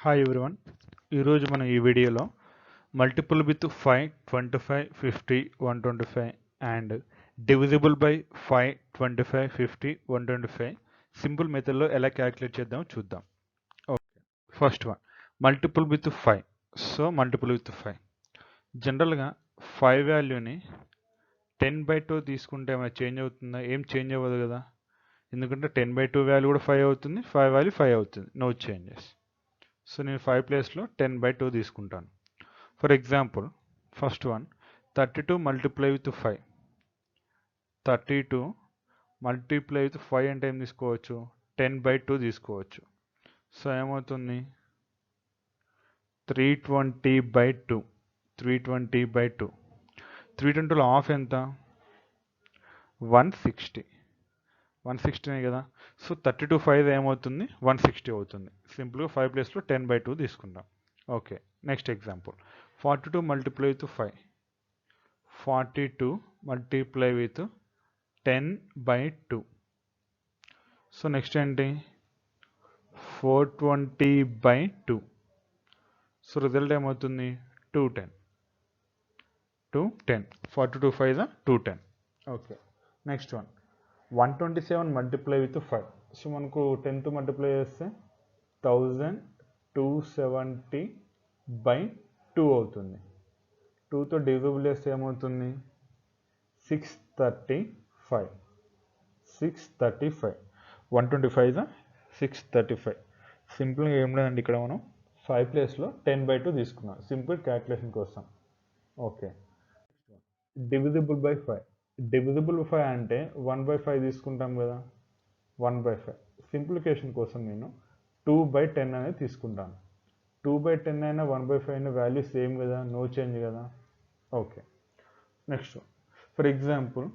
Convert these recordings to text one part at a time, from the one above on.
Hi everyone. ఈరోజు మనం ఈ వీడియోలో multiple with 5, 25, 50, 125 and divisible by 5, 25, 50, 125 simple మెథడ్లో ఎలా క్యాలిక్యులేట్ చేద్దామో చూద్దాం. Okay, first one multiple with 5. So multiple with 5 జనరల్గా 5 వాల్యూని 10/2 తీసుకుంటే ఏమైనా చేంజ్ అవుతుందా? ఏం చేంజ్ అవ్వదు కదా, ఎందుకంటే 10/2 వాల్యూ కూడా 5 అవుతుంది, 5 వాల్యూ 5 అవుతుంది, నో చేంజెస్. సో నేను 5 ప్లేస్లో 10/2 తీసుకుంటాను. For example first one 32 multiply with 5. 32 multiply with 5 అంటే ఏం తీసుకోవచ్చు? 10/2 తీసుకోవచ్చు. సో ఏమవుతుంది? 320/2. 320/2. 320లో హాఫ్ ఎంత? 160. 160 కదా. సో 32 5 ఏమవుతుంది? 160 అవుతుంది. సింపుల్గా 5 ప్లేస్లో 10/2 తీసుకుందాం. Okay, next example 42 multiply with 5. 42 multiply with 10/2. So next ఏంటి? 420/2. సో రిజల్ట్ ఏమవుతుంది? 210. 42 5 210. Okay, next one 127 multiply with 5. So మనకు 10తో మల్టిప్లై చేస్తే 1270/2 అవుతుంది. 2తో డివిజిబుల్ చేస్తే ఏమవుతుంది? 635. 635. 125 635. సింపుల్గా ఏం లేదండి, ఇక్కడ మనం 5 ప్లేస్లో 10/2 తీసుకున్నాం సింపుల్ క్యాల్కులేషన్ కోసం. Okay, divisible by 5. డివిజిబుల్ 5 అంటే 1/5 తీసుకుంటాం కదా. 1/5 సింప్లికేషన్ కోసం నేను 2/10 అనేది తీసుకుంటాను. 2/10 అయినా 1/5 అయినా వాల్యూ సేమ్ కదా, నో చేంజ్ కదా. Okay, next for example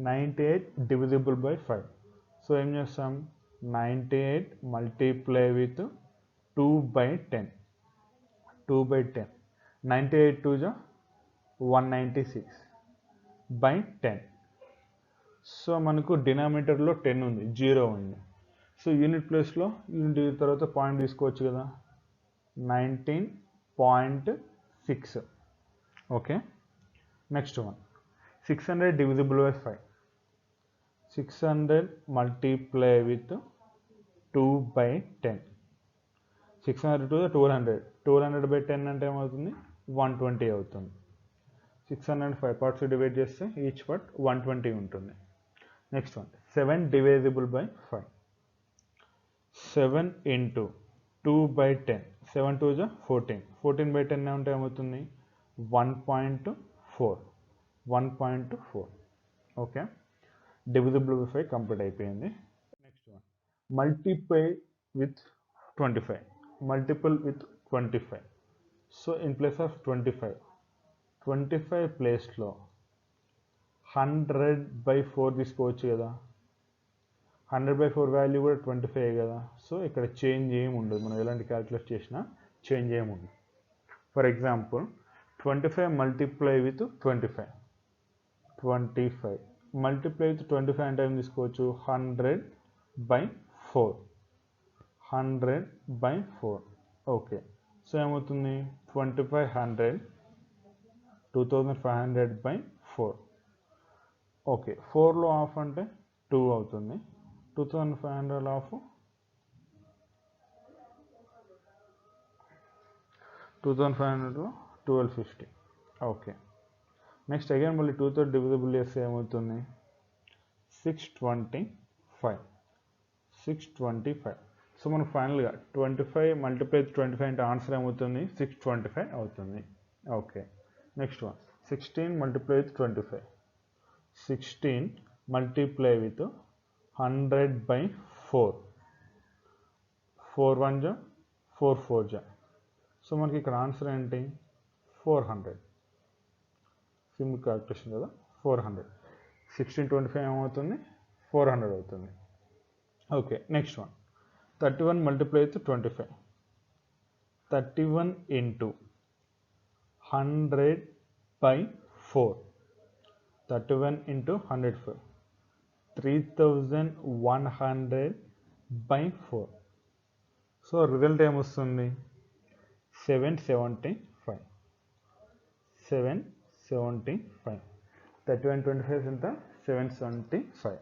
98 divisible by 5. So ఏం చేస్తాం? 98 మల్టిప్లై విత్ 2/10. 2/10. 98 2 196/10. సో మనకు డినామినేటర్లో 10 ఉంది, 0 ఉంది. సో యూనిట్ ప్లేస్లో యూనిట్ తర్వాత పాయింట్ తీసుకోవచ్చు కదా, 19.6. Okay, next one 600 divisible by 5. 600 multiply with 2/10. 600 to 1200. 1200/10 అంటే ఏమవుతుంది? 120 అవుతుంది. 600 5 పార్ట్స్ డివైడ్ చేస్తే ఈచ్ పార్ట్ 120 ఉంటుంది. Next one 7 divisible by 5. 7 into 2/10. 7 2 14. 14/10 అంటే ఏమవుతుంది? 1.4. 1.4. ఓకే, డివిజిబుల్ బై 5 కంప్లీట్ అయిపోయింది. Next one multiply with 25. Multiple with 25. So in place of 25 ప్లేస్లో 100/4 తీసుకోవచ్చు కదా. 100/4 వాల్యూ కూడా 25 కదా. సో ఇక్కడ చేంజ్ ఏమి ఉండదు, మనం ఎలాంటి క్యాల్కులేట్ చేసినా చేంజ్ ఏమి ఉండదు. For example 25 multiply with 25. 25 multiply with 25 అంటే ఏం తీసుకోవచ్చు? 100/4. 100/4. ఓకే, సో ఏమవుతుంది? 2500 2500/4. ఓకే, 4లో హాఫ్ అంటే 2 అవుతుంది. 2500 హాఫ్ 2500లో 1250. ఓకే, నెక్స్ట్ అగైన్ మళ్ళీ 2తో డివిజిబుల్ చేస్తే ఏమవుతుంది? 625. 625. సో మనం ఫైనల్గా 25 మల్టిప్లై 25 అంటే ఆన్సర్ ఏమవుతుంది? 625 అవుతుంది. Okay, next one 16 multiply with 25. 16 multiply with 100/4. 4 1 4 4. So మనకి ఇక్కడ ఆన్సర్ ఏంటి? 400. సింపుల్ క్యాల్కులేషన్ కదా, 400. 1625 ఏమవుతుంది? 400 అవుతుంది. Okay, next one 31 multiply with 25. 31 into 100/4. 31 into 100/4. 3100/4. So result ఏమొస్తుంది 775. 775. 3125 ఎంత 775.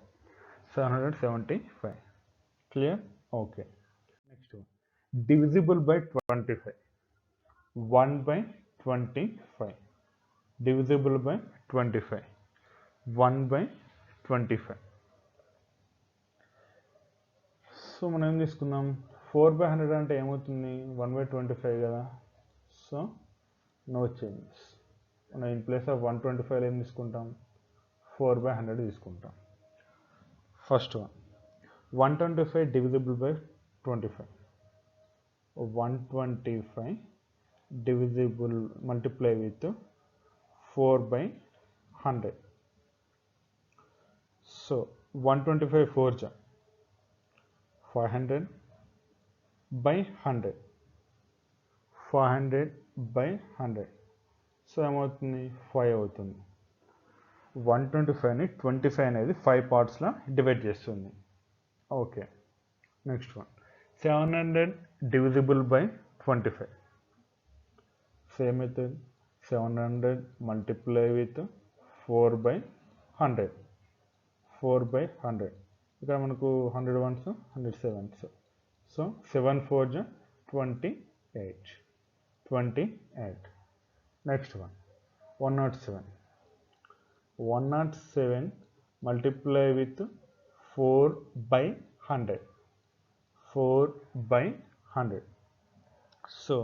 775. Clear? Okay. Next one. Divisible by 25. 1 by 25. Divisible by 25. 1 by 25. So మనం ఏం తీసుకుందాం 4/100 అంటే ఏమవుతుంది 1/25 కదా. So no changes. మనం ఇన్ ప్లేస్ ఆఫ్ 125 ఏం తీసుకుంటాం 4/100 తీసుకుంటాం. First one 125 divisible by 25. 125 divisible multiply with 4/100. So 125 4 ja 500 by 100. 500 by 100. So ఏమవుతుంది 5 అవుతుంది. 125ని 25 అనేది 5 పార్ట్స్లో డివైడ్ చేస్తుంది. Okay. Next one 700 divisible by 25. Same method 700 multiply with 4/100. 4/100. ఇక్కడ మనకు 100 1s 100 7s. So 7 4 ja 28. 28. Next one 107. 107 multiply with 4/100. 4/100. So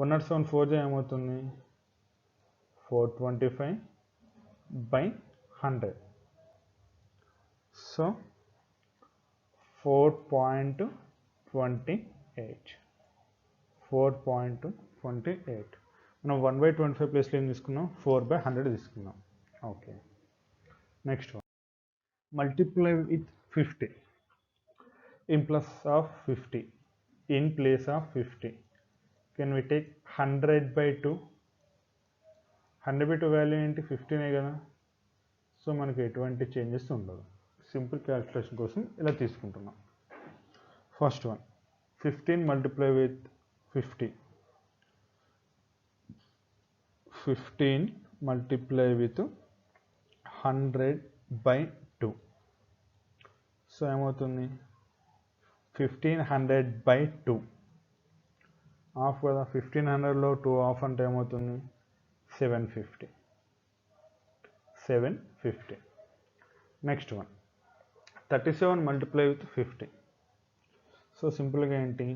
107 4 ja ఏమవుతుంది 425/100. So 4.28. 4.28. మనం 1/25 ప్లేస్లో ఏం తీసుకున్నాం 4/100 తీసుకున్నాం. Okay. Next one multiply with 50. In place of 50. In place of 50. Can we take 100/2? 100/2 value ఏంటి 15 కదా. సో మనకి ఎటువంటి చేంజెస్ ఉండదు. సింపుల్ క్యాల్కులేషన్ కోసం ఇలా తీసుకుంటున్నాం. First one 15 multiply with 50. 15 multiply with 100/2. So ఏమవుతుంది 1500/2. హాఫ్ కదా 1500లో 2 హాఫ్ అంటే ఏమవుతుంది 750. 750. Next one 37 multiply with 50. So సింపుల్గా ఏంటి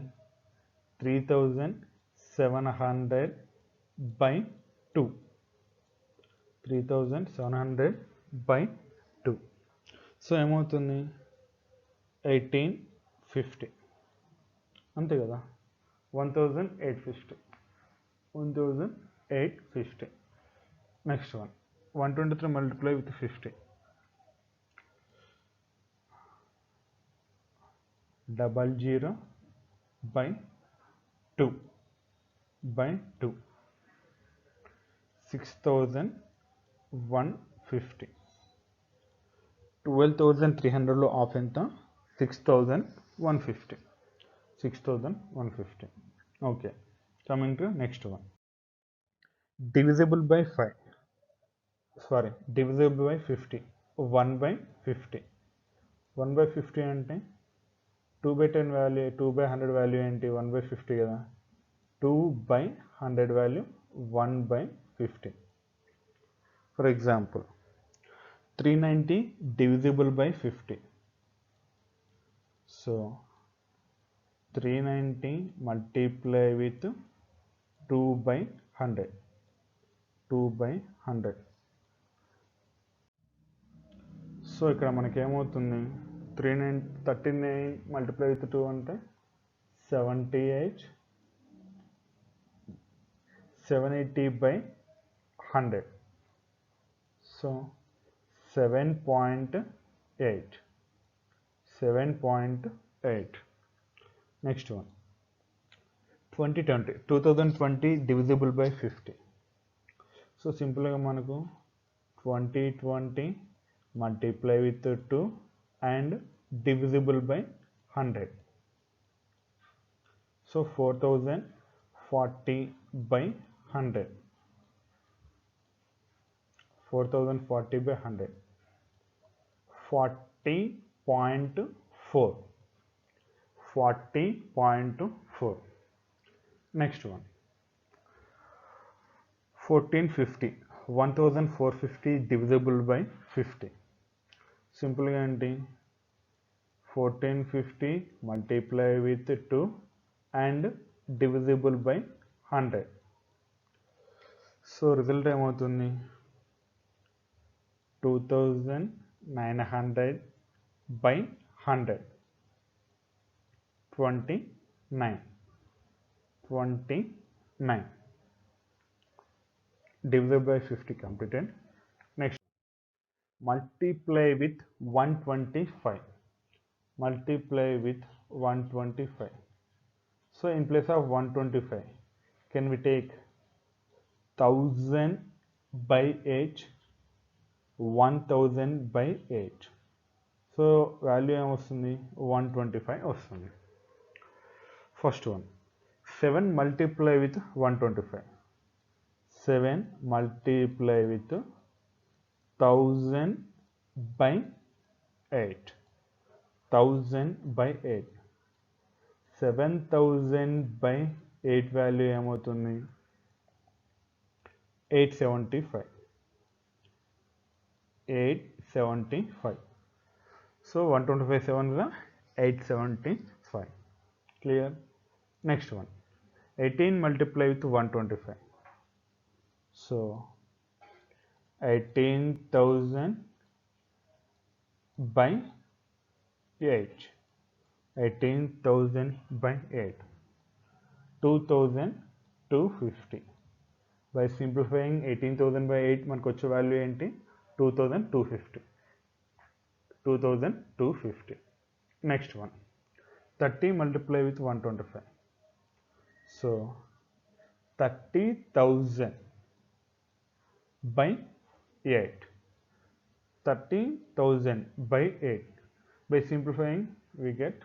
3700/2. 3700/2. సో ఏమవుతుంది 1850. అంతే కదా 1850. 1850. Next one 123 multiply with 50. 00/2. 6150. 12,300లో ఆఫ్ ఎంత 6150. 6150. Okay. Coming to next one divisible by 5. Sorry divisible by 50. 1/50. 1/50 అంటే 2/10 వాల్యూ 2/100 వాల్యూ ఏంటి 1/50 కదా. 2/100 value 1/50. For example 390 divisible by 50. So 390 multiply with 2/100. 2/100. So ఇక్కడ మనకి ఏమవుతుంది 39 multiply with 2 అంటే 78. 780/100. So 7.8. 7.8. Next one 2020 divisible by 50. So సింపుల్గా మనకు 2020 multiply with 2 and divisible by 100. So 4040 by 100. 4040 by 100. 40.4. 40.4. Next one. 1450. 1450 divisible by 50. Simple గా ఏంటి 1450 multiply with 2 and divisible by 100. So result ఏమవుతుంది 2900 by 100. 29. 29. Divisible by 50 completed. Next, multiply with 125. Multiply with 125. So in place of 125, can we take 1000 by 8, 1000 by 8. So value ఏమొస్తుంది 125 వస్తుంది. First one, 7 multiply with 125. 7 multiply with 1000 by 8. 1000 by 8. 7000 by 8 value ఏమవుతుంది 875. 875. So 125 7 is 875. Clear? Next one, 18 multiply with 125. So 18,000 by 8. 18,000 by 8. 2250. By simplifying 18,000 by 8 మనకు వచ్చే value ఏంటి 2250. 2250. Next one, 30 multiply with 125. So 30,000 by 8. 30,000 by 8. By simplifying we get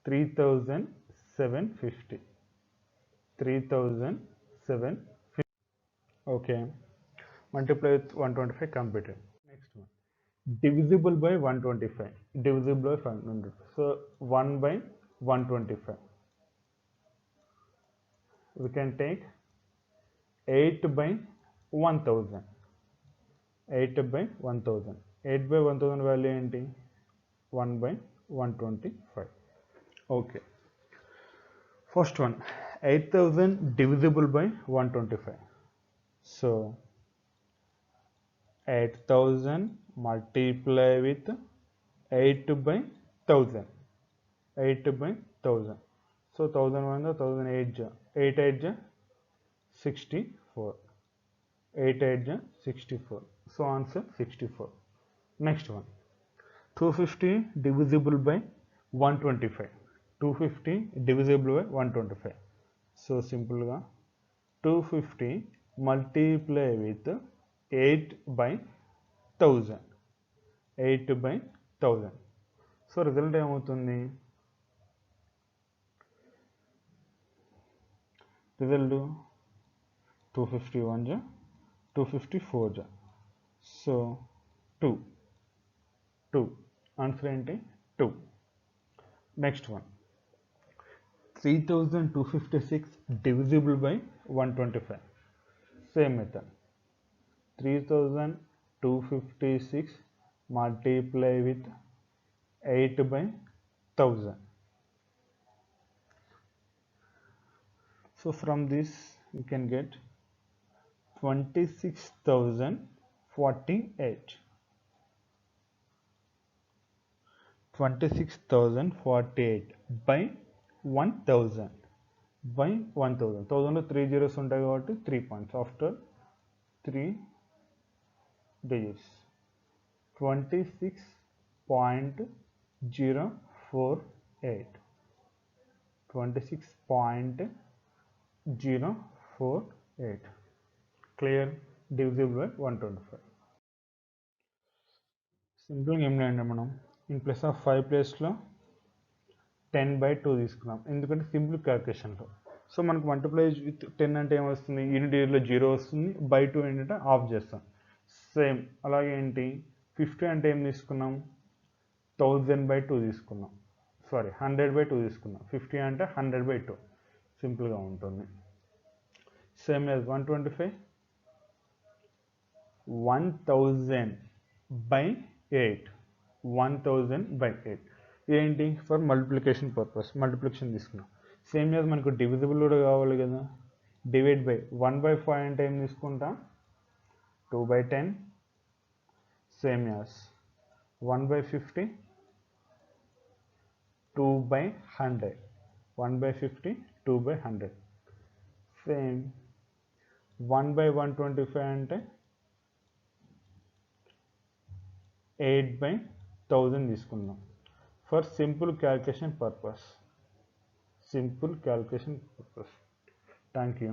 3,750. 3,750. Okay, multiply with 125 completed. Next one, divisible by 125. Divisible by 125. So 1 by 125. We can take 8 by 1000. 8 by 1000. 8 by 1000 value ఏంటి 1 by 125. Okay. First one, 8000 divisible by 125. So 8000 multiply with 8 by 1000. 8 by 1000. So 1001 1000 8 8 8 64. 8 8 64. So answer 64. Next one, 250 divisible by 125. 250 divisible by 125. So simple ga 250 multiply with 8 by 1000. 8 by 1000. So result ఏమవుతుంది result 251 254 so 2 answer ఏంటి 2. Next one, 3256 divisible by 125. Same method, 3256 multiply with 8 by 1000. So from this you can get 26,048. 26,048 by 1000. By 1000. 1000 లో 3 zeros ఉంటాయి కాబట్టి 3 points after 3 digits. 26.048. 26.048. Clear? Divisible by 125. సింపుల్గా ఏం లేదండి మనం in place of 5 ప్లేస్లో 10/2 తీసుకున్నాం ఎందుకంటే సింపుల్ క్యాల్కులేషన్లో. సో మనకు మల్టిప్లై విత్ 10 అంటే ఏమొస్తుంది, యూనిట్ ఇయర్లో 0 వస్తుంది, బై 2 ఏంటంటే ఆఫ్ చేస్తాం. సేమ్ అలాగే ఏంటి 50 అంటే ఏం తీసుకున్నాం, 1000/2 తీసుకున్నాం, సారీ 100/2 తీసుకున్నాం. 50 అంటే 100/2 సింపుల్గా ఉంటుంది. సేమ్ యాజ్ 125 1000/8 1000/8 ఏంటి ఫర్ మల్టిప్లికేషన్ పర్పస్, మల్టిప్లికేషన్ తీసుకున్నాం. సేమ్ యాజ్ మనకు డివిజిబుల్ కూడా కావాలి కదా, డివైడ్ బై 1/5 అంటే ఏం తీసుకుంటాం, 2/10. Same as 1/50 2/100 1/50 2/100. సేమ్ 1/125 అంటే 8/1000 తీసుకుందాం for simple calculation purpose. Thank you.